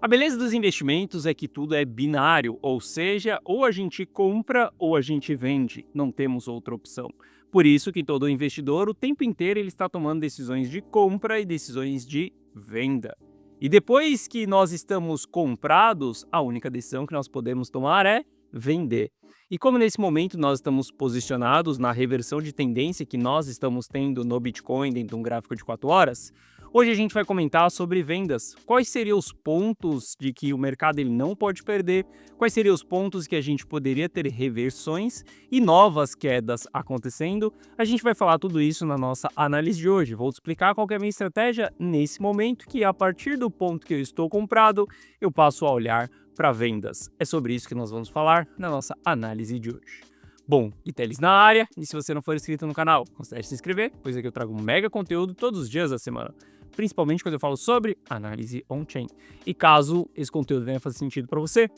A beleza dos investimentos é que tudo é binário, ou seja, ou a gente compra ou a gente vende, não temos outra opção. Por isso que todo investidor, o tempo inteiro, ele está tomando decisões de compra e decisões de venda. E depois que nós estamos comprados, a única decisão que nós podemos tomar é vender. E como nesse momento nós estamos posicionados na reversão de tendência que nós estamos tendo no Bitcoin dentro de um gráfico de 4 horas, hoje a gente vai comentar sobre vendas. Quais seriam os pontos de que o mercado ele não pode perder? Quais seriam os pontos que a gente poderia ter reversões e novas quedas acontecendo? A gente vai falar tudo isso na nossa análise de hoje. Vou te explicar qual que é a minha estratégia nesse momento, que a partir do ponto que eu estou comprado, eu passo a olhar para vendas. É sobre isso que nós vamos falar na nossa análise de hoje. Bom, Itelis na área, e se você não for inscrito no canal, considere se inscrever, pois aqui eu trago um mega conteúdo todos os dias da semana, principalmente quando eu falo sobre análise on-chain. E caso esse conteúdo venha fazer sentido para você,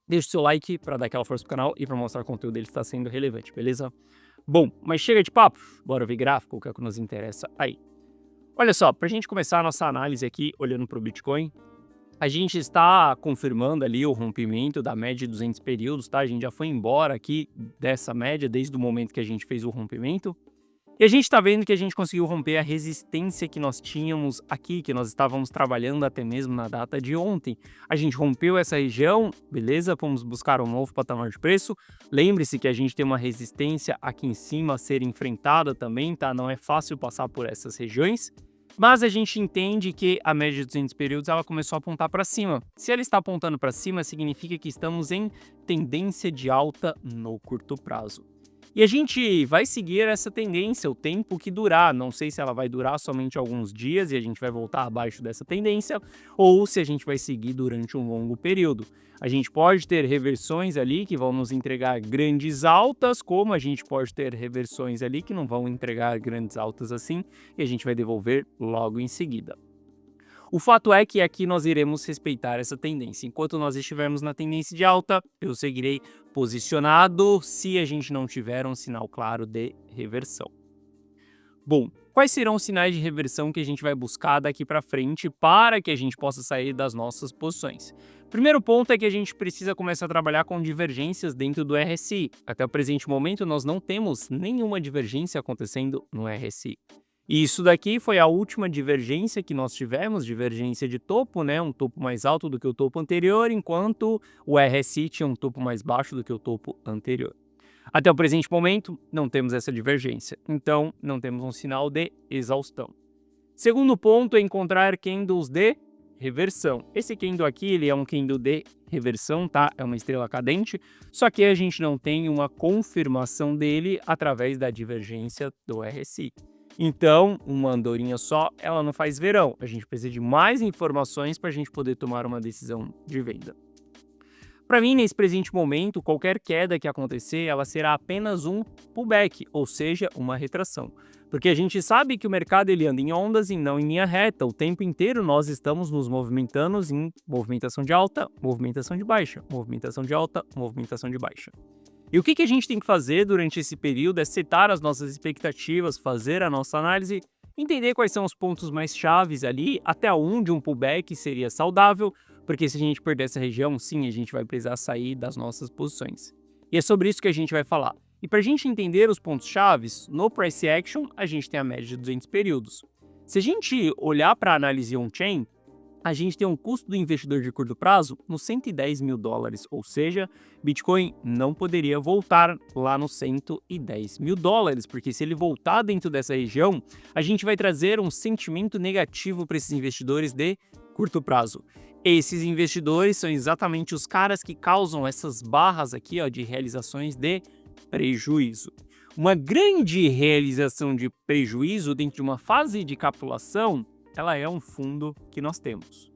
deixe o seu like para dar aquela força pro canal e para mostrar que o conteúdo dele está sendo relevante, beleza? Bom, mas chega de papo, bora ver gráfico, que é o que nos interessa aí. Olha só, para a gente começar a nossa análise aqui, olhando para o Bitcoin, a gente está confirmando ali o rompimento da média de 200 períodos, tá? A gente já foi embora aqui dessa média desde o momento que a gente fez o rompimento. E a gente está vendo que a gente conseguiu romper a resistência que nós tínhamos aqui, que nós estávamos trabalhando até mesmo na data de ontem. A gente rompeu essa região, beleza? Vamos buscar um novo patamar de preço. Lembre-se que a gente tem uma resistência aqui em cima a ser enfrentada também, tá? Não é fácil passar por essas regiões. Mas a gente entende que a média de 200 períodos ela começou a apontar para cima. Se ela está apontando para cima, significa que estamos em tendência de alta no curto prazo. E a gente vai seguir essa tendência o tempo que durar. Não sei se ela vai durar somente alguns dias e a gente vai voltar abaixo dessa tendência, ou se a gente vai seguir durante um longo período. A gente pode ter reversões ali que vão nos entregar grandes altas, como a gente pode ter reversões ali que não vão entregar grandes altas assim, e a gente vai devolver logo em seguida. O fato é que aqui nós iremos respeitar essa tendência. Enquanto nós estivermos na tendência de alta, eu seguirei posicionado se a gente não tiver um sinal claro de reversão. Bom, quais serão os sinais de reversão que a gente vai buscar daqui para frente para que a gente possa sair das nossas posições? Primeiro ponto é que a gente precisa começar a trabalhar com divergências dentro do RSI. Até o presente momento, nós não temos nenhuma divergência acontecendo no RSI. E isso daqui foi a última divergência que nós tivemos, divergência de topo, né? Um topo mais alto do que o topo anterior, enquanto o RSI tinha um topo mais baixo do que o topo anterior. Até o presente momento, não temos essa divergência, então não temos um sinal de exaustão. Segundo ponto é encontrar candles de reversão. Esse candle aqui, ele é um candle de reversão, tá? É uma estrela cadente, só que a gente não tem uma confirmação dele através da divergência do RSI. Então, uma andorinha só, ela não faz verão. A gente precisa de mais informações para a gente poder tomar uma decisão de venda. Para mim, nesse presente momento, qualquer queda que acontecer, ela será apenas um pullback, ou seja, uma retração. Porque a gente sabe que o mercado ele anda em ondas e não em linha reta. O tempo inteiro nós estamos nos movimentando em movimentação de alta, movimentação de baixa, movimentação de alta, movimentação de baixa. E o que a gente tem que fazer durante esse período é setar as nossas expectativas, fazer a nossa análise, entender quais são os pontos mais chaves ali, até onde um pullback seria saudável, porque se a gente perder essa região, sim, a gente vai precisar sair das nossas posições. E é sobre isso que a gente vai falar. E para a gente entender os pontos chaves, no Price Action a gente tem a média de 200 períodos. Se a gente olhar para a análise on-chain, a gente tem um custo do investidor de curto prazo nos 110 mil dólares, ou seja, Bitcoin não poderia voltar lá nos 110 mil dólares, porque se ele voltar dentro dessa região, a gente vai trazer um sentimento negativo para esses investidores de curto prazo. Esses investidores são exatamente os caras que causam essas barras aqui, ó, de realizações de prejuízo. Uma grande realização de prejuízo dentro de uma fase de capitulação, ela é um fundo que nós temos.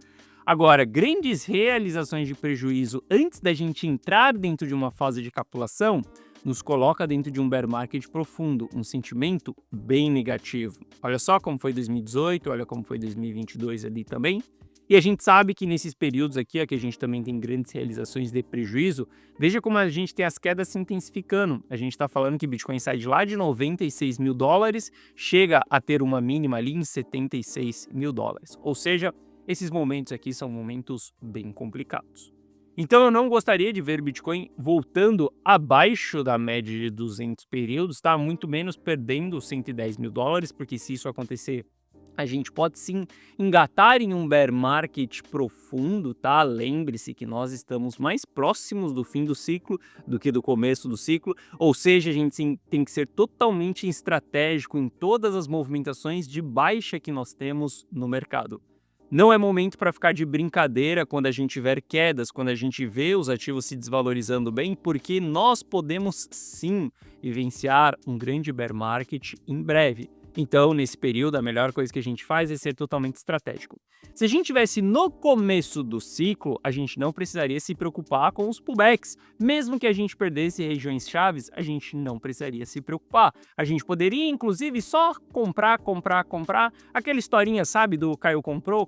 Agora, grandes realizações de prejuízo antes da gente entrar dentro de uma fase de capitulação nos coloca dentro de um bear market profundo, um sentimento bem negativo. Olha só como foi 2018, olha como foi 2022 ali também. E a gente sabe que nesses períodos aqui, ó, que a gente também tem grandes realizações de prejuízo, veja como a gente tem as quedas se intensificando. A gente está falando que Bitcoin sai de lá de 96 mil dólares, chega a ter uma mínima ali em 76 mil dólares. Ou seja, esses momentos aqui são momentos bem complicados. Então eu não gostaria de ver o Bitcoin voltando abaixo da média de 200 períodos, tá? Muito menos perdendo 110 mil dólares, porque se isso acontecer, a gente pode sim engatar em um bear market profundo, tá? Lembre-se que nós estamos mais próximos do fim do ciclo do que do começo do ciclo, ou seja, a gente sim, tem que ser totalmente estratégico em todas as movimentações de baixa que nós temos no mercado. Não é momento para ficar de brincadeira quando a gente tiver quedas, quando a gente vê os ativos se desvalorizando bem, porque nós podemos sim vivenciar um grande bear market em breve. Então, nesse período, a melhor coisa que a gente faz é ser totalmente estratégico. Se a gente estivesse no começo do ciclo, a gente não precisaria se preocupar com os pullbacks. Mesmo que a gente perdesse regiões chaves, a gente não precisaria se preocupar. A gente poderia, inclusive, só comprar. Aquela historinha, sabe, do caiu, comprou.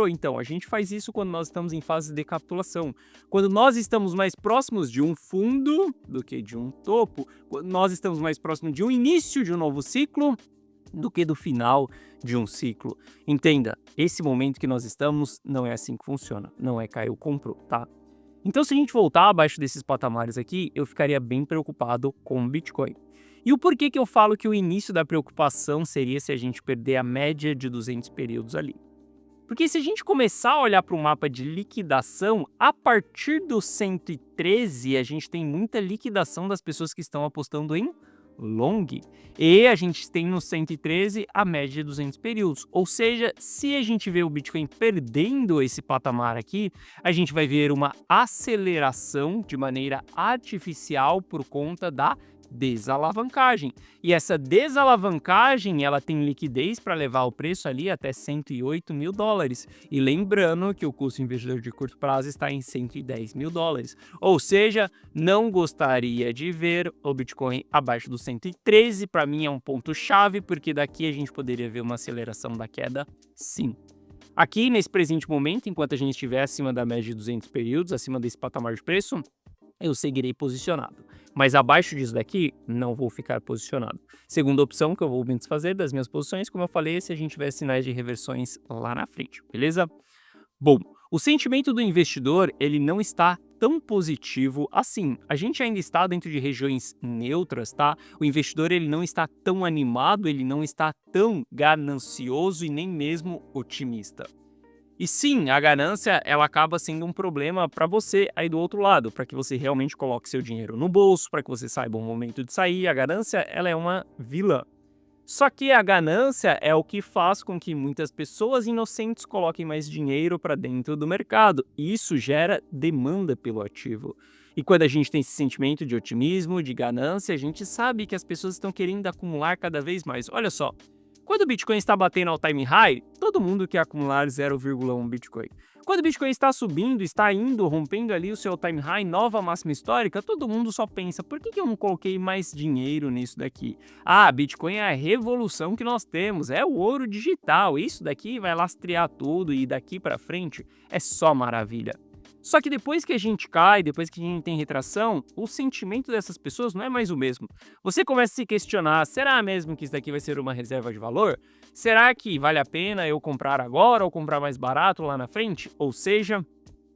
Então, a gente faz isso quando nós estamos em fase de capitulação. Quando nós estamos mais próximos de um fundo do que de um topo, quando nós estamos mais próximos de um início de um novo ciclo, do que do final de um ciclo. Entenda, esse momento que nós estamos não é assim que funciona, não é caiu, comprou, tá? Então se a gente voltar abaixo desses patamares aqui, eu ficaria bem preocupado com o Bitcoin. E o porquê que eu falo que o início da preocupação seria se a gente perder a média de 200 períodos ali? Porque se a gente começar a olhar para o mapa de liquidação, a partir do 113 a gente tem muita liquidação das pessoas que estão apostando em long, e a gente tem no 113 a média de 200 períodos, ou seja, se a gente vê o Bitcoin perdendo esse patamar aqui, a gente vai ver uma aceleração de maneira artificial por conta da desalavancagem. E essa desalavancagem, ela tem liquidez para levar o preço ali até 108 mil dólares. E lembrando que o custo investidor de curto prazo está em 110 mil dólares. Ou seja, não gostaria de ver o Bitcoin abaixo do 113. Para mim é um ponto chave, porque daqui a gente poderia ver uma aceleração da queda, sim. Aqui, nesse presente momento, enquanto a gente estiver acima da média de 200 períodos, acima desse patamar de preço, eu seguirei posicionado. Mas abaixo disso daqui, não vou ficar posicionado. Segunda opção que eu vou me desfazer das minhas posições, como eu falei, é se a gente tiver sinais de reversões lá na frente, beleza? Bom, o sentimento do investidor, ele não está tão positivo assim. A gente ainda está dentro de regiões neutras, tá? O investidor, ele não está tão animado, ele não está tão ganancioso e nem mesmo otimista. E sim, a ganância, ela acaba sendo um problema para você aí do outro lado, para que você realmente coloque seu dinheiro no bolso, para que você saiba o momento de sair. A ganância, ela é uma vilã. Só que a ganância é o que faz com que muitas pessoas inocentes coloquem mais dinheiro para dentro do mercado, e isso gera demanda pelo ativo. E quando a gente tem esse sentimento de otimismo, de ganância, a gente sabe que as pessoas estão querendo acumular cada vez mais. Olha só, quando o Bitcoin está batendo all time high, todo mundo quer acumular 0,1 Bitcoin. Quando o Bitcoin está subindo, está indo, rompendo ali o seu all time high, nova máxima histórica, todo mundo só pensa, por que eu não coloquei mais dinheiro nisso daqui? Ah, Bitcoin é a revolução que nós temos, é o ouro digital, isso daqui vai lastrear tudo e daqui para frente é só maravilha. Só que depois que a gente cai, depois que a gente tem retração, o sentimento dessas pessoas não é mais o mesmo. Você começa a se questionar, será mesmo que isso daqui vai ser uma reserva de valor? Será que vale a pena eu comprar agora ou comprar mais barato lá na frente? Ou seja,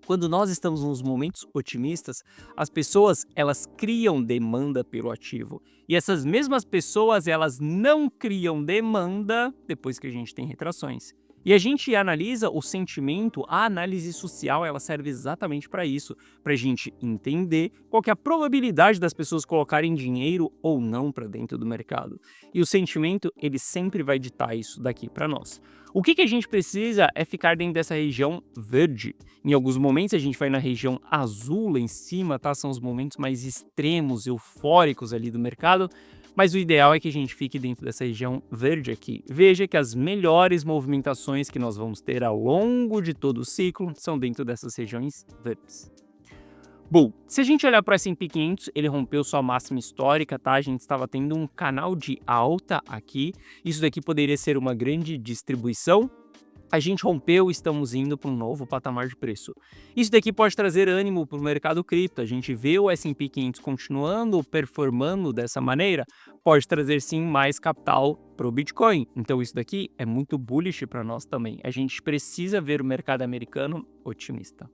quando nós estamos nos momentos otimistas, as pessoas, elas criam demanda pelo ativo. E essas mesmas pessoas, elas não criam demanda depois que a gente tem retrações. E a gente analisa o sentimento, a análise social, ela serve exatamente para isso, para a gente entender qual que é a probabilidade das pessoas colocarem dinheiro ou não para dentro do mercado. E o sentimento, ele sempre vai ditar isso daqui para nós. O que a gente precisa é ficar dentro dessa região verde. Em alguns momentos a gente vai na região azul lá em cima, tá? São os momentos mais extremos, eufóricos ali do mercado. Mas o ideal é que a gente fique dentro dessa região verde aqui. Veja que as melhores movimentações que nós vamos ter ao longo de todo o ciclo são dentro dessas regiões verdes. Bom, se a gente olhar para o S&P 500, ele rompeu sua máxima histórica, tá? A gente estava tendo um canal de alta aqui. Isso daqui poderia ser uma grande distribuição. a gente rompeu, estamos indo para um novo patamar de preço. Isso daqui pode trazer ânimo para o mercado cripto. A gente vê o S&P 500 continuando performando dessa maneira, pode trazer sim mais capital para o Bitcoin. Então isso daqui é muito bullish para nós também. A gente precisa ver o mercado americano otimista.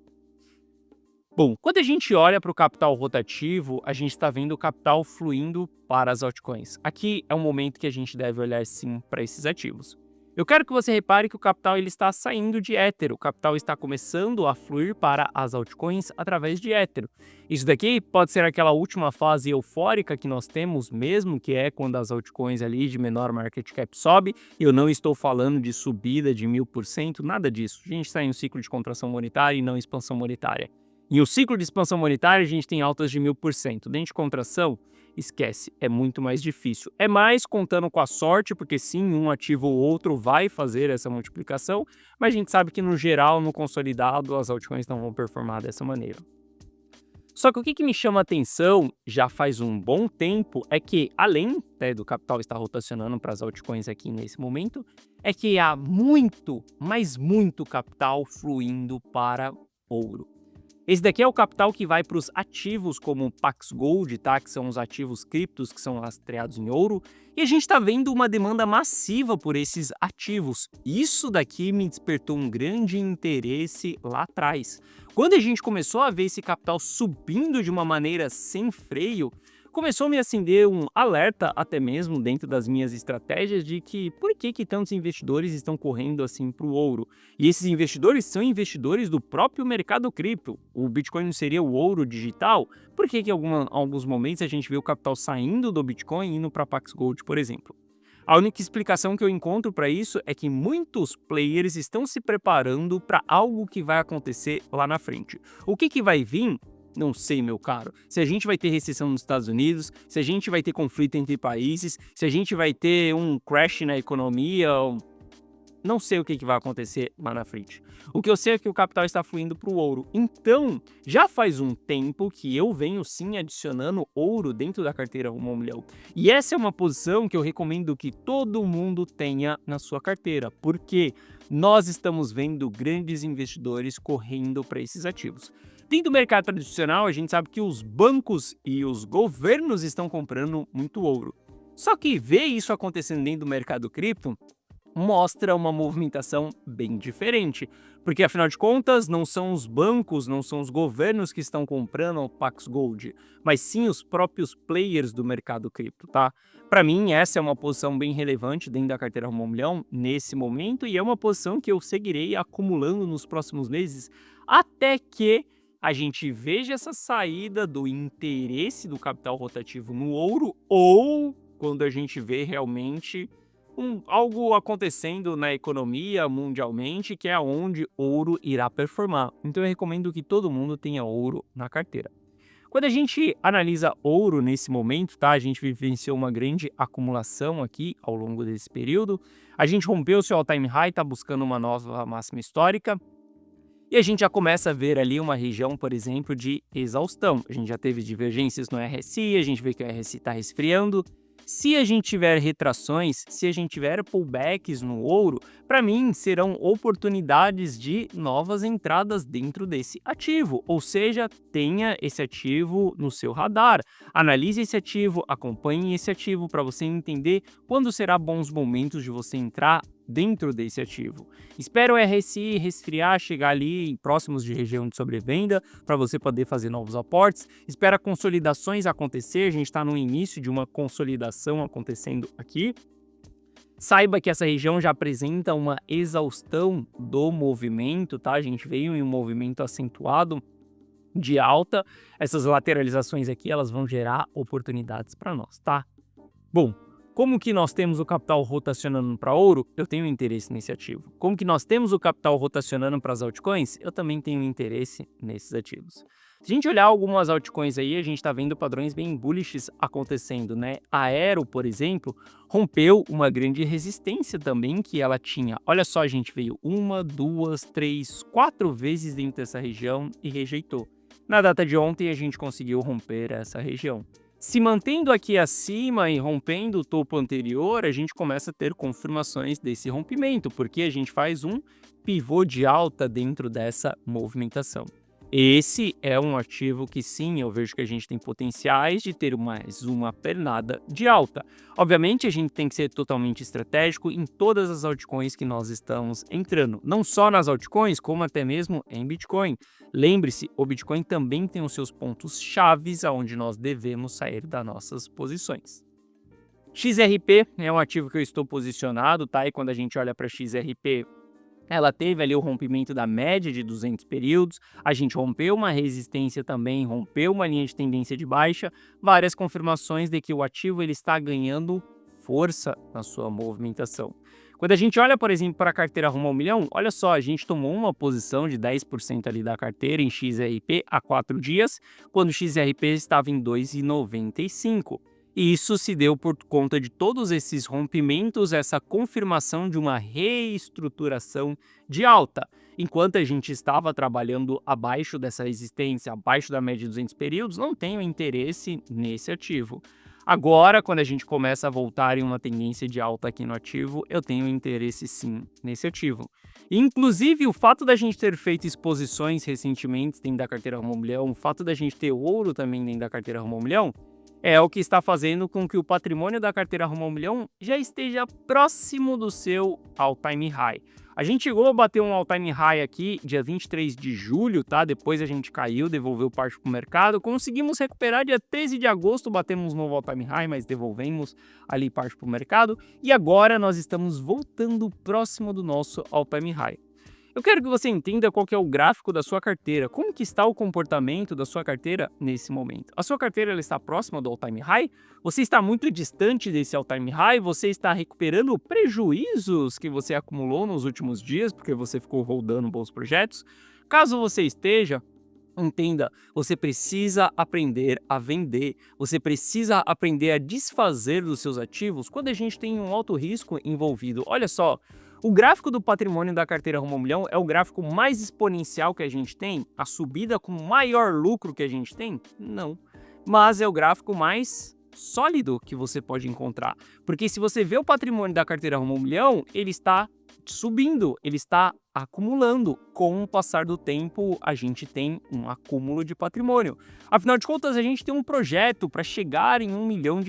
Bom, quando a gente olha para o capital rotativo, a gente está vendo o capital fluindo para as altcoins. Aqui é um momento que a gente deve olhar sim para esses ativos. Eu quero que você repare que o capital ele está saindo de Ether, o capital está começando a fluir para as altcoins através de Ether. Isso daqui pode ser aquela última fase eufórica que nós temos mesmo, que é quando as altcoins ali de menor market cap sobe. Eu não estou falando de subida de 1000%, nada disso. A gente está em um ciclo de contração monetária e não expansão monetária. Em um ciclo de expansão monetária, a gente tem altas de 1000%. Dentro de contração, esquece, é muito mais difícil. É mais contando com a sorte, porque sim, um ativo ou outro vai fazer essa multiplicação, mas a gente sabe que no geral, no consolidado, as altcoins não vão performar dessa maneira. Só que o que me chama a atenção já faz um bom tempo é que, além do capital estar rotacionando para as altcoins aqui nesse momento, é que há muito, mas muito capital fluindo para ouro. Esse daqui é o capital que vai para os ativos como Pax Gold, tá? Que são os ativos criptos que são lastreados em ouro. E a gente está vendo uma demanda massiva por esses ativos. Isso daqui me despertou um grande interesse lá atrás. Quando a gente começou a ver esse capital subindo de uma maneira sem freio, começou a me acender um alerta até mesmo dentro das minhas estratégias de que por que tantos investidores estão correndo assim para o ouro? E esses investidores são investidores do próprio mercado cripto. O Bitcoin não seria o ouro digital? Por que em alguns momentos a gente vê o capital saindo do Bitcoin e indo para Pax Gold, por exemplo? A única explicação que eu encontro para isso é que muitos players estão se preparando para algo que vai acontecer lá na frente. O que vai vir? Não sei, meu caro. Se a gente vai ter recessão nos Estados Unidos, se a gente vai ter conflito entre países, se a gente vai ter um crash na economia, não sei o que vai acontecer lá na frente. O que eu sei é que o capital está fluindo para o ouro. Então, já faz um tempo que eu venho sim adicionando ouro dentro da carteira Rumo ao Milhão. E essa é uma posição que eu recomendo que todo mundo tenha na sua carteira, porque nós estamos vendo grandes investidores correndo para esses ativos. Dentro do mercado tradicional, a gente sabe que os bancos e os governos estão comprando muito ouro. Só que ver isso acontecendo dentro do mercado cripto mostra uma movimentação bem diferente, porque afinal de contas não são os bancos, não são os governos que estão comprando o Pax Gold, mas sim os próprios players do mercado cripto, tá? Para mim, essa é uma posição bem relevante dentro da carteira Rumo ao Milhão nesse momento e é uma posição que eu seguirei acumulando nos próximos meses até que a gente veja essa saída do interesse do capital rotativo no ouro ou quando a gente vê realmente algo acontecendo na economia mundialmente que é onde ouro irá performar. Então eu recomendo que todo mundo tenha ouro na carteira. Quando a gente analisa ouro nesse momento, tá? A gente vivenciou uma grande acumulação aqui ao longo desse período. A gente rompeu seu all-time high, tá buscando uma nova máxima histórica. E a gente já começa a ver ali uma região, por exemplo, de exaustão. A gente já teve divergências no RSI, a gente vê que o RSI está resfriando. Se a gente tiver retrações, se a gente tiver pullbacks no ouro, para mim serão oportunidades de novas entradas dentro desse ativo. Ou seja, tenha esse ativo no seu radar. Analise esse ativo, acompanhe esse ativo para você entender quando será bons momentos de você entrar dentro desse ativo. Espero o RSI resfriar, chegar ali próximos de região de sobrevenda para você poder fazer novos aportes. Espera consolidações acontecer, a gente está no início de uma consolidação acontecendo aqui. Saiba que essa região já apresenta uma exaustão do movimento, tá? A gente veio em um movimento acentuado de alta. Essas lateralizações aqui, elas vão gerar oportunidades para nós, tá? Bom, como que nós temos o capital rotacionando para ouro? Eu tenho interesse nesse ativo. Como que nós temos o capital rotacionando para as altcoins? Eu também tenho interesse nesses ativos. Se a gente olhar algumas altcoins aí, a gente está vendo padrões bem bullish acontecendo, né? A Aero, por exemplo, rompeu uma grande resistência também que ela tinha. Olha só, a gente veio 1, 2, 3, 4 vezes dentro dessa região e rejeitou. Na data de ontem, a gente conseguiu romper essa região. Se mantendo aqui acima e rompendo o topo anterior, a gente começa a ter confirmações desse rompimento, porque a gente faz um pivô de alta dentro dessa movimentação. Esse é um ativo que sim, eu vejo que a gente tem potenciais de ter mais uma pernada de alta. Obviamente, a gente tem que ser totalmente estratégico em todas as altcoins que nós estamos entrando, não só nas altcoins, como até mesmo em Bitcoin. Lembre-se, o Bitcoin também tem os seus pontos chaves aonde nós devemos sair das nossas posições. XRP é um ativo que eu estou posicionado, tá? E quando a gente olha para XRP, ela teve ali o rompimento da média de 200 períodos, a gente rompeu uma resistência também, rompeu uma linha de tendência de baixa, várias confirmações de que o ativo ele está ganhando força na sua movimentação. Quando a gente olha, por exemplo, para a carteira rumo ao milhão, olha só, a gente tomou uma posição de 10% ali da carteira em XRP há 4 dias, quando o XRP estava em 2,95. E isso se deu por conta de todos esses rompimentos, essa confirmação de uma reestruturação de alta. Enquanto a gente estava trabalhando abaixo dessa resistência, abaixo da média de 200 períodos, não tenho interesse nesse ativo. Agora, quando a gente começa a voltar em uma tendência de alta aqui no ativo, eu tenho interesse sim nesse ativo. Inclusive, o fato da gente ter feito exposições recentemente dentro da carteira rumo ao milhão, o fato da gente ter ouro também dentro da carteira rumo ao milhão, é o que está fazendo com que o patrimônio da carteira rumo ao milhão já esteja próximo do seu all-time high. A gente chegou a bater um all-time high aqui dia 23 de julho, tá? Depois a gente caiu, devolveu parte para o mercado. Conseguimos recuperar dia 13 de agosto, batemos um novo all-time high, mas devolvemos ali parte para o mercado. E agora nós estamos voltando próximo do nosso all-time high. Eu quero que você entenda qual que é o gráfico da sua carteira, como que está o comportamento da sua carteira nesse momento. A sua carteira ela está próxima do all-time high? Você está muito distante desse all-time high? Você está recuperando prejuízos que você acumulou nos últimos dias porque você ficou rodando bons projetos? Caso você esteja, entenda, você precisa aprender a vender, você precisa aprender a desfazer dos seus ativos quando a gente tem um alto risco envolvido. Olha só, o gráfico do patrimônio da carteira rumo ao milhão é o gráfico mais exponencial que a gente tem? A subida com maior lucro que a gente tem? Não. Mas é o gráfico mais sólido que você pode encontrar. Porque se você vê o patrimônio da carteira rumo ao milhão, ele está subindo, ele está acumulando. Com o passar do tempo, a gente tem um acúmulo de patrimônio. Afinal de contas, a gente tem um projeto para chegar em R$ 1 milhão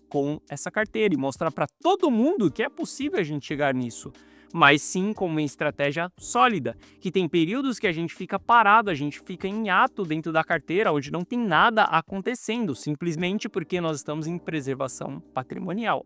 com essa carteira e mostrar para todo mundo que é possível a gente chegar nisso. Mas sim com uma estratégia sólida, que tem períodos que a gente fica parado, a gente fica em ato dentro da carteira, onde não tem nada acontecendo, simplesmente porque nós estamos em preservação patrimonial.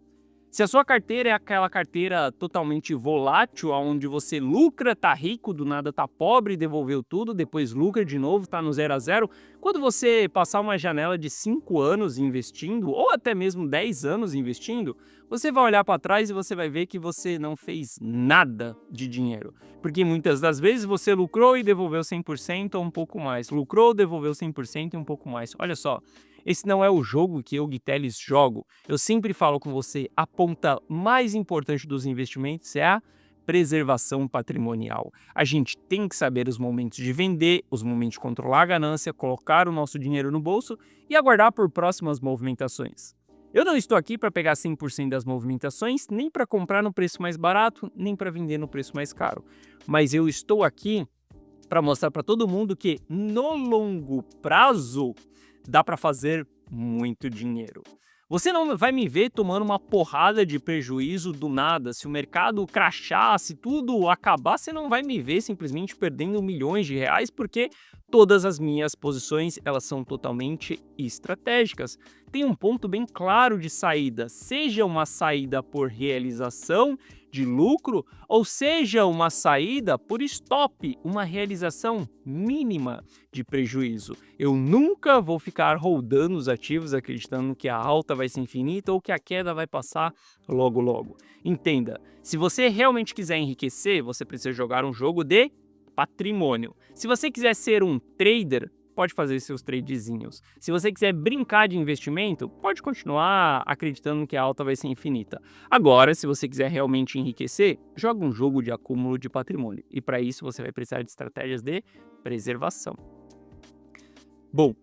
Se a sua carteira é aquela carteira totalmente volátil, onde você lucra, tá rico, do nada tá pobre, devolveu tudo, depois lucra de novo, tá no 0 a 0, quando você passar uma janela de 5 anos investindo, ou até mesmo 10 anos investindo, você vai olhar para trás e você vai ver que você não fez nada de dinheiro. Porque muitas das vezes você lucrou e devolveu 100% ou um pouco mais, lucrou, devolveu 100% e um pouco mais. Olha só. Esse não é o jogo que eu, Guiteles, jogo. Eu sempre falo com você, a ponta mais importante dos investimentos é a preservação patrimonial. A gente tem que saber os momentos de vender, os momentos de controlar a ganância, colocar o nosso dinheiro no bolso e aguardar por próximas movimentações. Eu não estou aqui para pegar 100% das movimentações, nem para comprar no preço mais barato, nem para vender no preço mais caro. Mas eu estou aqui para mostrar para todo mundo que no longo prazo dá para fazer muito dinheiro. Você não vai me ver tomando uma porrada de prejuízo do nada. Se o mercado crashar, se tudo acabar, você não vai me ver simplesmente perdendo milhões de reais, porque todas as minhas posições elas são totalmente estratégicas. Tem um ponto bem claro de saída, seja uma saída por realização de lucro, ou seja uma saída por stop, uma realização mínima de prejuízo. Eu nunca vou ficar holdando os ativos acreditando que a alta vai ser infinita ou que a queda vai passar logo logo. Entenda, se você realmente quiser enriquecer, você precisa jogar um jogo de patrimônio. Se você quiser ser um trader, pode fazer seus tradezinhos. Se você quiser brincar de investimento, pode continuar acreditando que a alta vai ser infinita. Agora, se você quiser realmente enriquecer, joga um jogo de acúmulo de patrimônio. E para isso você vai precisar de estratégias de preservação. Bom,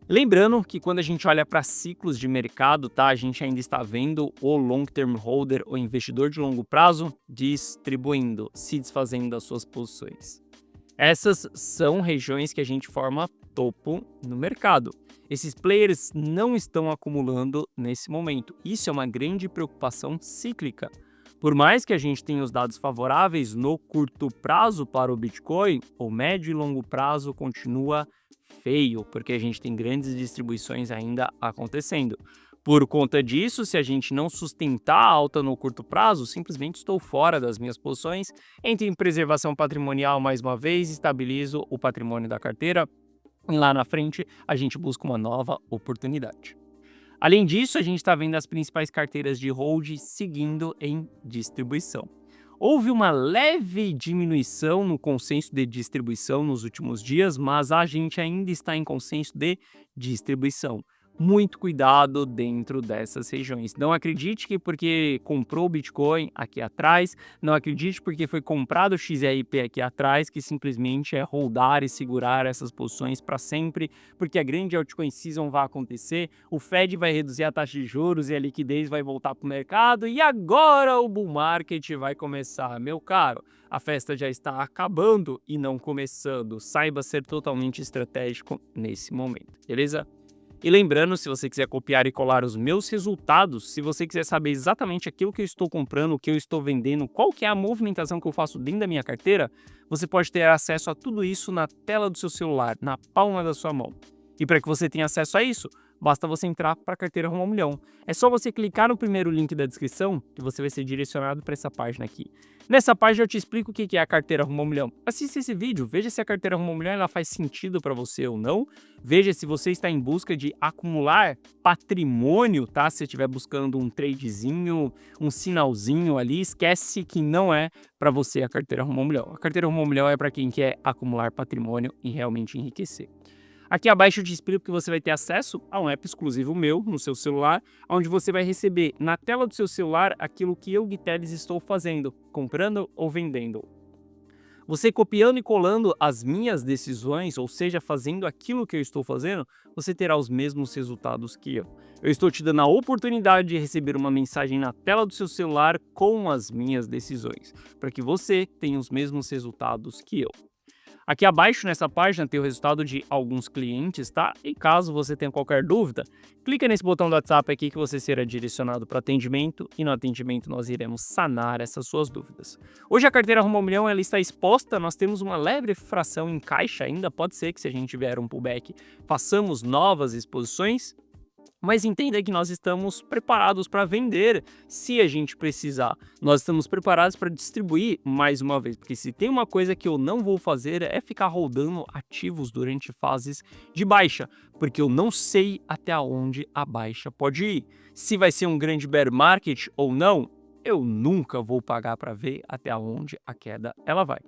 Lembrando que quando a gente olha para ciclos de mercado, tá, a gente ainda está vendo o long term holder, o investidor de longo prazo, distribuindo, se desfazendo das suas posições. Essas são regiões que a gente forma topo no mercado. Esses players não estão acumulando nesse momento. Isso é uma grande preocupação cíclica. Por mais que a gente tenha os dados favoráveis no curto prazo para o Bitcoin, o médio e longo prazo continua feio, porque a gente tem grandes distribuições ainda acontecendo. Por conta disso, se a gente não sustentar a alta no curto prazo, simplesmente estou fora das minhas posições, entro em preservação patrimonial mais uma vez, estabilizo o patrimônio da carteira e lá na frente a gente busca uma nova oportunidade. Além disso, a gente está vendo as principais carteiras de hold seguindo em distribuição. Houve uma leve diminuição no consenso de distribuição nos últimos dias, mas a gente ainda está em consenso de distribuição. Muito cuidado dentro dessas regiões. Não acredite que porque comprou o Bitcoin aqui atrás, não acredite porque foi comprado o XRP aqui atrás, que simplesmente é holdar e segurar essas posições para sempre, porque a grande altcoin season vai acontecer, o Fed vai reduzir a taxa de juros e a liquidez vai voltar para o mercado e agora o bull market vai começar. Meu caro, a festa já está acabando e não começando. Saiba ser totalmente estratégico nesse momento, beleza? E lembrando, se você quiser copiar e colar os meus resultados, se você quiser saber exatamente aquilo que eu estou comprando, o que eu estou vendendo, qual que é a movimentação que eu faço dentro da minha carteira, você pode ter acesso a tudo isso na tela do seu celular, na palma da sua mão. E para que você tenha acesso a isso, basta você entrar para a carteira Rumo ao Milhão. É só você clicar no primeiro link da descrição que você vai ser direcionado para essa página aqui. Nessa página eu te explico o que é a carteira Rumo ao Milhão. Assista esse vídeo, veja se a carteira Rumo ao Milhão ela faz sentido para você ou não. Veja se você está em busca de acumular patrimônio, tá? Se você estiver buscando um tradezinho, um sinalzinho ali, esquece que não é para você a carteira Rumo ao Milhão. A carteira Rumo ao Milhão é para quem quer acumular patrimônio e realmente enriquecer. Aqui abaixo eu te explico que você vai ter acesso a um app exclusivo meu no seu celular, onde você vai receber na tela do seu celular aquilo que eu, Guiteles, estou fazendo, comprando ou vendendo. Você copiando e colando as minhas decisões, ou seja, fazendo aquilo que eu estou fazendo, você terá os mesmos resultados que eu. Eu estou te dando a oportunidade de receber uma mensagem na tela do seu celular com as minhas decisões, para que você tenha os mesmos resultados que eu. Aqui abaixo nessa página tem o resultado de alguns clientes, tá? E caso você tenha qualquer dúvida, clica nesse botão do WhatsApp aqui que você será direcionado para atendimento e no atendimento nós iremos sanar essas suas dúvidas. Hoje a carteira Rumo ao Milhão ela está exposta, nós temos uma leve fração em caixa ainda, pode ser que se a gente tiver um pullback façamos novas exposições, mas entenda que nós estamos preparados para vender se a gente precisar. Nós estamos preparados para distribuir mais uma vez, porque se tem uma coisa que eu não vou fazer é ficar rodando ativos durante fases de baixa, porque eu não sei até onde a baixa pode ir. Se vai ser um grande bear market ou não, eu nunca vou pagar para ver até onde a queda ela vai.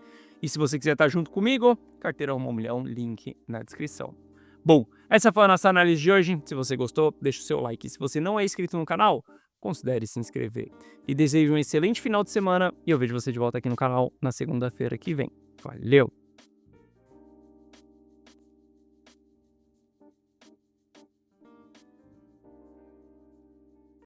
E se você quiser estar junto comigo, carteira Rumo ao Milhão, link na descrição. Bom, essa foi a nossa análise de hoje. Se você gostou, deixa o seu like. Se você não é inscrito no canal, considere se inscrever. E desejo um excelente final de semana e eu vejo você de volta aqui no canal na segunda-feira que vem. Valeu!